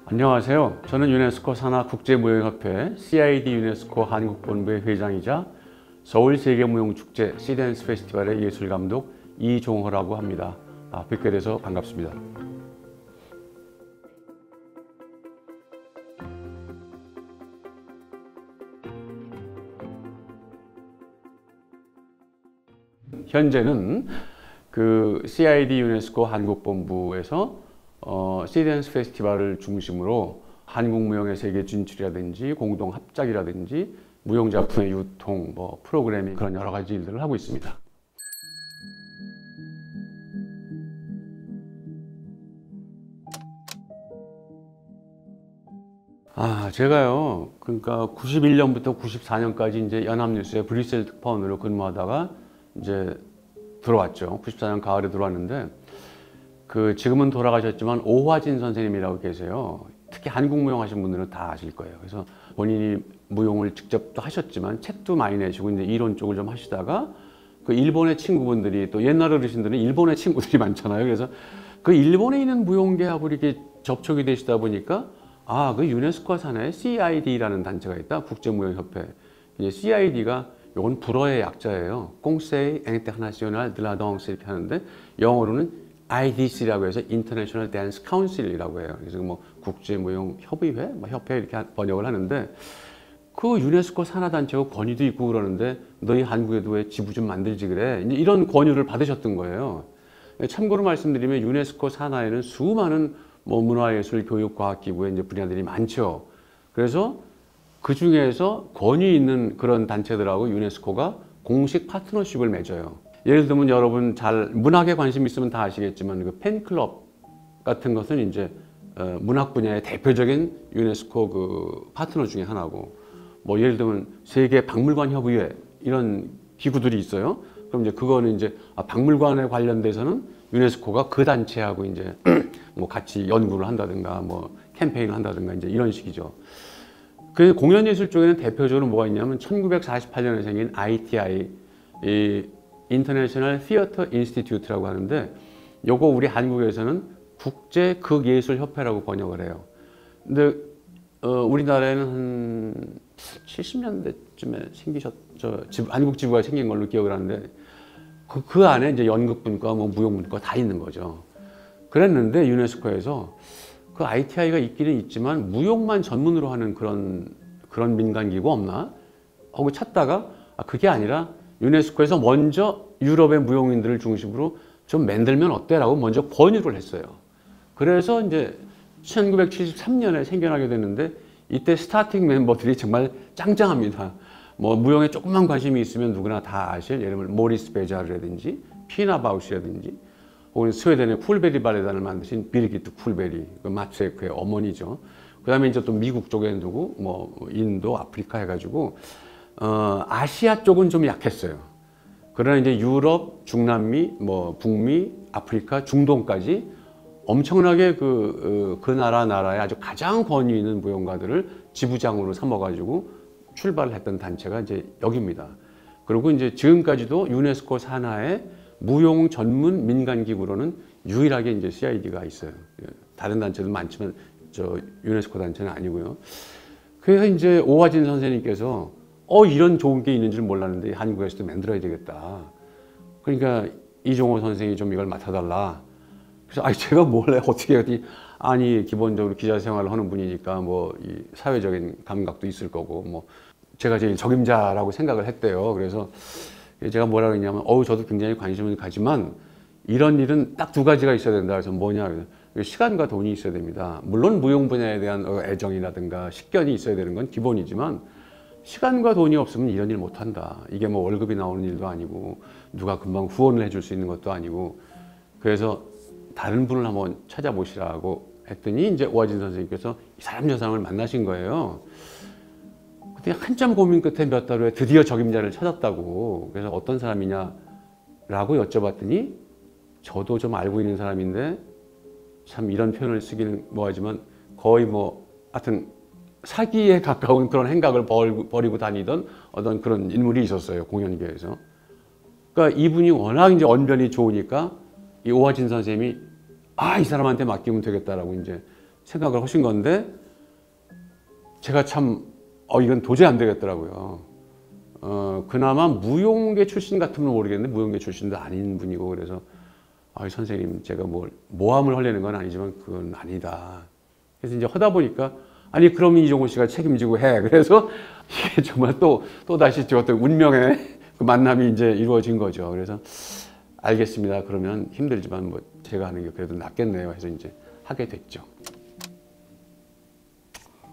안녕하세요. 저는 유네스코 산하국제무용협회 CID 유네스코 한국본부의 회장이자 서울세계무용축제 시댄스 페스티벌의 예술감독 이종호라고 합니다. 뵙게 돼서 반갑습니다. 현재는 그 CID 유네스코 한국본부에서 시댄스 페스티벌을 중심으로 한국 무용의 세계 진출이라든지 공동 합작이라든지 무용 작품의 유통, 프로그래밍 그런 여러 가지 일들을 하고 있습니다. 제가요, 그러니까 91년부터 94년까지 이제 연합뉴스의 브뤼셀 특파원으로 근무하다가 이제 들어왔죠. 94년 가을에 들어왔는데, 지금은 돌아가셨지만 오화진 선생님이라고 계세요. 특히 한국 무용 하신 분들은 다 아실 거예요. 그래서 본인이 무용을 직접 또 하셨지만 책도 많이 내시고 이제 이론 쪽을 좀 하시다가 그 일본의 친구분들이 또 옛날 어르신들은 일본의 친구들이 많잖아요. 그래서 그 일본에 있는 무용계하고 이렇게 접촉이 되시다 보니까 그 유네스코 산하에 CID라는 단체가 있다. 국제무용협회. 이제 CID가 요건 불어의 약자예요. Conseil International de la Danse 이렇게 하는데 영어로는 IDC라고 해서 International Dance Council이라고 해요. 그래서 국제무용협의회, 협회 이렇게 번역을 하는데 그 유네스코 산하단체가 권위도 있고 그러는데 너희 한국에도 왜 지부 좀 만들지 그래? 이제 이런 권유를 받으셨던 거예요. 참고로 말씀드리면 유네스코 산하에는 수많은 문화예술, 교육, 과학기구의 이제 분야들이 많죠. 그래서 그 중에서 권위 있는 그런 단체들하고 유네스코가 공식 파트너십을 맺어요. 예를 들면 여러분 잘 문학에 관심 있으면 다 아시겠지만 그 팬클럽 같은 것은 이제 문학 분야의 대표적인 유네스코 그 파트너 중에 하나고, 예를 들면 세계 박물관 협의회 이런 기구들이 있어요. 그럼 이제 그거는 이제 박물관에 관련돼서는 유네스코가 그 단체하고 이제 같이 연구를 한다든가 캠페인을 한다든가 이제 이런 식이죠. 그 공연예술 쪽에는 대표적으로 뭐가 있냐면 1948년에 생긴 ITI, 이 인터내셔널 티어터 인스티튜트라고 하는데 요거 우리 한국에서는 국제극예술협회라고 번역을 해요. 근데 우리나라에는 한 70년대쯤에 한국 지부가 생긴 걸로 기억을 하는데 그 안에 이제 연극분과 무용분과 다 있는 거죠. 그랬는데 유네스코에서 그 ITI가 있기는 있지만 무용만 전문으로 하는 그런 민간기구 없나 하고 찾다가 그게 아니라 유네스코에서 먼저 유럽의 무용인들을 중심으로 좀 만들면 어때라고 먼저 권유를 했어요. 그래서 이제 1973년에 생겨나게 됐는데 이때 스타팅 멤버들이 정말 짱짱합니다. 무용에 조금만 관심이 있으면 누구나 다 아실, 예를 들면 모리스 베자르라든지 피나 바우시라든지 혹은 스웨덴의 쿨베리 발레단을 만드신 비르기트 쿨베리, 그 마츠에크의 어머니죠. 그 다음에 이제 또 미국 쪽에 누구, 인도, 아프리카 해가지고 아시아 쪽은 좀 약했어요. 그러나 이제 유럽, 중남미, 북미, 아프리카, 중동까지 엄청나게 그 나라에 아주 가장 권위 있는 무용가들을 지부장으로 삼아가지고 출발을 했던 단체가 이제 여기입니다. 그리고 이제 지금까지도 유네스코 산하의 무용 전문 민간 기구로는 유일하게 이제 CID가 있어요. 다른 단체도 많지만 유네스코 단체는 아니고요. 그래서 이제 오화진 선생님께서 이런 좋은 게 있는 줄 몰랐는데 한국에서도 만들어야 되겠다. 그러니까 이종호 선생이 좀 이걸 맡아달라. 그래서 제가 뭘 해, 어떻게 하지? 기본적으로 기자 생활을 하는 분이니까 이 사회적인 감각도 있을 거고 제가 제일 적임자라고 생각을 했대요. 그래서 제가 뭐라 그랬냐면 저도 굉장히 관심을 가지만 이런 일은 딱 두 가지가 있어야 된다. 그래서 뭐냐? 시간과 돈이 있어야 됩니다. 물론 무용 분야에 대한 애정이라든가 식견이 있어야 되는 건 기본이지만 시간과 돈이 없으면 이런 일 못한다. 이게 월급이 나오는 일도 아니고 누가 금방 후원을 해줄 수 있는 것도 아니고, 그래서 다른 분을 한번 찾아보시라고 했더니 이제 오화진 선생님께서 이 사람 저 사람을 만나신 거예요. 그때 한참 고민 끝에 몇 달 후에 드디어 적임자를 찾았다고. 그래서 어떤 사람이냐라고 여쭤봤더니 저도 좀 알고 있는 사람인데 참 이런 표현을 쓰기는 뭐하지만 거의 하여튼 사기에 가까운 그런 행각을 벌이고 다니던 어떤 그런 인물이 있었어요, 공연계에서. 그러니까 이분이 워낙 이제 언변이 좋으니까 이 오화진 선생님이 이 사람한테 맡기면 되겠다라고 이제 생각을 하신 건데 제가 참 이건 도저히 안 되겠더라고요. 그나마 무용계 출신 같으면 모르겠는데 무용계 출신도 아닌 분이고 그래서 선생님 제가 뭐 모함을 하려는 건 아니지만 그건 아니다. 그래서 이제 하다 보니까 아니 그럼 이종호 씨가 책임지고 해. 그래서 이게 정말 또 다시 저 어떤 운명의 그 만남이 이제 이루어진 거죠. 그래서 알겠습니다. 그러면 힘들지만 뭐 제가 하는 게 그래도 낫겠네요. 해서 이제 하게 됐죠.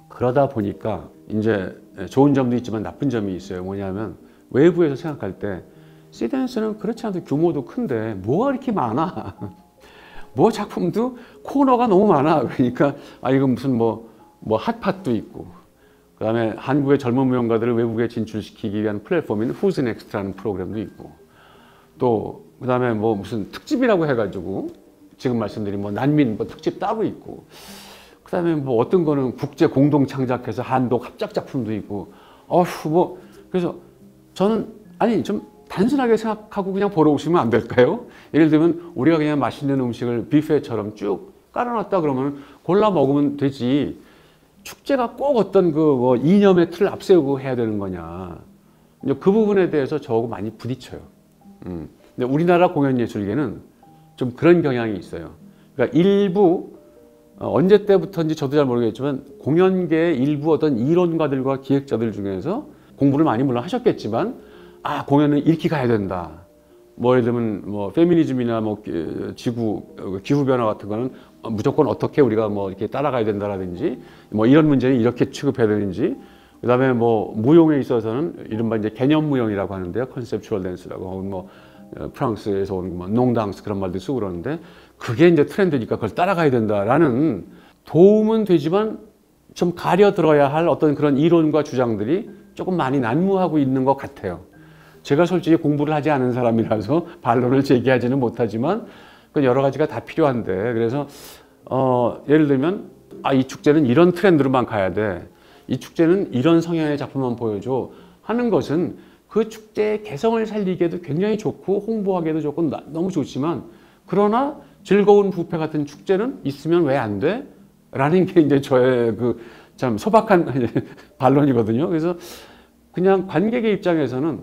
그러다 보니까 이제 좋은 점도 있지만 나쁜 점이 있어요. 뭐냐면 외부에서 생각할 때 시댄스는 그렇지 않아도 규모도 큰데 뭐가 이렇게 많아? 뭐 작품도 코너가 너무 많아. 그러니까 이거 무슨 뭐 핫팟도 있고 그다음에 한국의 젊은 무용가들을 외국에 진출시키기 위한 플랫폼인 Who's Next라는 프로그램도 있고 또 그다음에 뭐 무슨 특집이라고 해가지고 지금 말씀드린 뭐 난민 뭐 특집 따로 있고 그다음에 뭐 어떤 거는 국제 공동 창작해서 한독 합작 작품도 있고 뭐 그래서 저는 좀 단순하게 생각하고 그냥 보러 오시면 안 될까요? 예를 들면 우리가 그냥 맛있는 음식을 뷔페처럼 쭉 깔아놨다 그러면 골라 먹으면 되지 축제가 꼭 어떤 그 이념의 틀을 앞세우고 해야 되는 거냐 이제 그 부분에 대해서 저하고 많이 부딪혀요. 근데 우리나라 공연예술계는 좀 그런 경향이 있어요. 그러니까 일부 언제 때부터인지 저도 잘 모르겠지만 공연계의 일부 어떤 이론가들과 기획자들 중에서 공부를 많이 물론 하셨겠지만 공연은 이렇게 가야 된다. 뭐 예를 들면 뭐 페미니즘이나 뭐 기후 변화 같은 거는 무조건 어떻게 우리가 뭐 이렇게 따라가야 된다라든지 뭐 이런 문제는 이렇게 취급해야 되는지 그다음에 뭐 무용에 있어서는 이른바 이제 개념 무용이라고 하는데요. 컨셉추얼 댄스라고 뭐 프랑스에서 온 뭐 농당스 그런 말도 쓰고 그러는데 그게 이제 트렌드니까 그걸 따라가야 된다라는 도움은 되지만 좀 가려 들어야 할 어떤 그런 이론과 주장들이 조금 많이 난무하고 있는 것 같아요. 제가 솔직히 공부를 하지 않은 사람이라서 반론을 제기하지는 못하지만 그 여러 가지가 다 필요한데 그래서 예를 들면 이 축제는 이런 트렌드로만 가야 돼. 이 축제는 이런 성향의 작품만 보여줘 하는 것은 그 축제의 개성을 살리기에도 굉장히 좋고 홍보하기에도 좋고 너무 좋지만 그러나 즐거운 뷔페 같은 축제는 있으면 왜 안 돼? 라는 게 이제 저의 그 참 소박한 반론이거든요. 그래서 그냥 관객의 입장에서는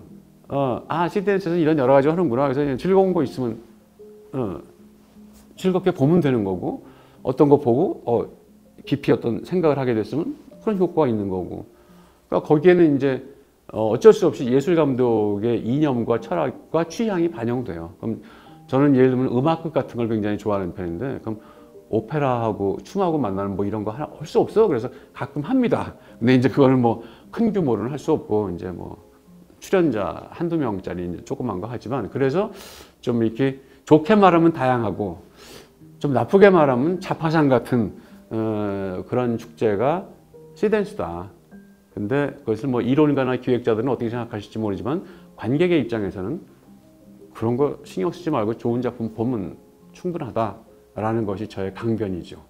시댄스에서 이런 여러 가지 하는구나. 그래서 즐거운 거 있으면 즐겁게 보면 되는 거고 어떤 거 보고 깊이 어떤 생각을 하게 됐으면 그런 효과가 있는 거고. 그러니까 거기에는 이제 어쩔 수 없이 예술 감독의 이념과 철학과 취향이 반영돼요. 그럼 저는 예를 들면 음악극 같은 걸 굉장히 좋아하는 편인데 그럼 오페라하고 춤하고 만나는 뭐 이런 거 할 수 없어. 그래서 가끔 합니다. 근데 이제 그거는 뭐 큰 규모로는 할 수 없고 이제 뭐 출연자 한두 명짜리 이제 조그만 거 하지만 그래서 좀 이렇게 좋게 말하면 다양하고 좀 나쁘게 말하면 자파상 같은 그런 축제가 시댄스다. 근데 그것을 뭐 이론가나 기획자들은 어떻게 생각하실지 모르지만 관객의 입장에서는 그런 거 신경 쓰지 말고 좋은 작품 보면 충분하다라는 것이 저의 강변이죠.